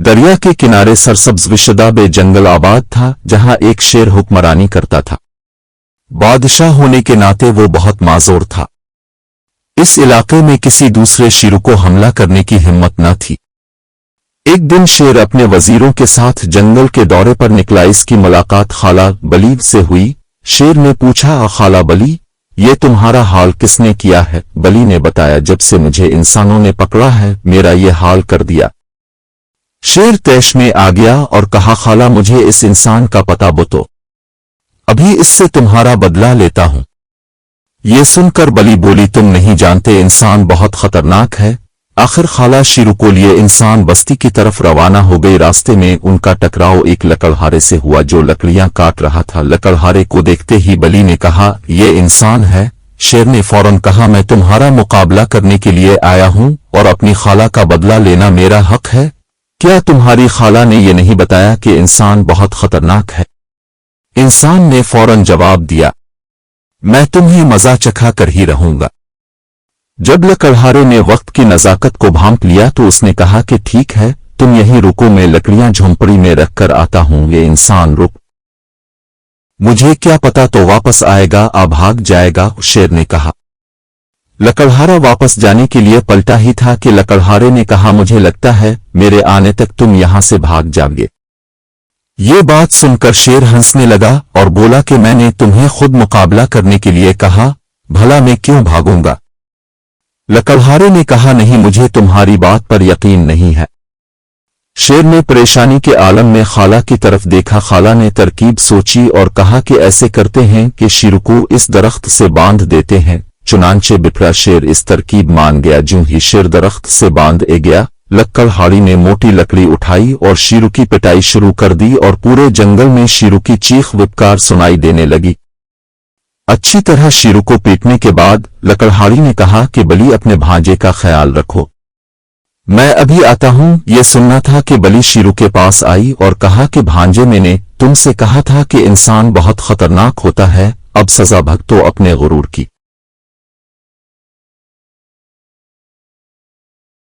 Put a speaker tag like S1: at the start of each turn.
S1: دریا کے किनारे सरसब्ज विशदाब जंगल आबाद था जहां एक शेर हुक्मरानी करता था। बादशाह होने के नाते वो बहुत माजूर था। इस इलाके में किसी दूसरे शेर को हमला करने की हिम्मत न थी। एक दिन शेर अपने वजीरों के साथ जंगल के दौरे पर निकला। इसकी मुलाकात खाला बली से हुई। शेर ने पूछा, खाला बली, ये तुम्हारा हाल किसने किया है? बली ने बताया, जब से मुझे इंसानों ने पकड़ा है मेरा ये हाल कर दिया। शेर तैश में आ गया और कहा, खाला मुझे इस इंसान का पता बतो, अभी इससे तुम्हारा बदला लेता हूं। ये सुनकर बली बोली, तुम नहीं जानते इंसान बहुत खतरनाक है। आखिर खाला शेर को लिए इंसान बस्ती की तरफ रवाना हो गई। रास्ते में उनका टकराव एक लकड़हारे से हुआ जो लकड़ियां काट रहा था। लकड़हारे को देखते ही बली ने कहा, ये इंसान है। शेर ने फौरन कहा, मैं तुम्हारा मुकाबला करने के लिए आया हूं और अपनी खाला का बदला लेना मेरा हक है। क्या तुम्हारी खाला ने यह नहीं बताया कि इंसान बहुत खतरनाक है? इंसान ने फौरन जवाब दिया, मैं तुम्हें मजा चखा कर ही रहूंगा। जब लकड़हारे ने वक्त की नजाकत को भांप लिया तो उसने कहा कि ठीक है, तुम यहीं रुको, मैं लकड़ियां झोंपड़ी में रखकर आता हूं। ये इंसान रुक, मुझे क्या पता तो वापस आएगा, आ भाग जाएगा, शेर ने कहा। लकड़हारा वापस जाने के लिए पलटा ही था कि लकड़हारे ने कहा, मुझे लगता है मेरे आने तक तुम यहां से भाग जाओगे। ये बात सुनकर शेर हंसने लगा और बोला कि मैंने तुम्हें खुद मुकाबला करने के लिए कहा, भला मैं क्यों भागूंगा? लकड़हारे ने कहा, नहीं, मुझे तुम्हारी बात पर यकीन नहीं है। शेर ने परेशानी के आलम में खाला की तरफ देखा। खाला ने तरकीब सोची और कहा कि ऐसे करते हैं कि शेर को इस दरख्त से बांध देते हैं। चुनांचे बिफरा शेर इस तरकीब मान गया। ज्यों ही शेर दरख्त से बांध गया, लकड़हारी ने मोटी लकड़ी उठाई और शेर की पिटाई शुरू कर दी और पूरे जंगल में शेर की चीख विपकार सुनाई देने लगी। अच्छी तरह शेर को पीटने के बाद लकड़हारी ने कहा कि बली, अपने भांजे का ख्याल रखो, मैं अभी आता हूं। यह सुनना था कि बली शेर के पास आई और कहा कि भांजे, मैंने तुमसे कहा था कि इंसान बहुत खतरनाक होता है, अब सजा भुगतो अपने गुरूर की।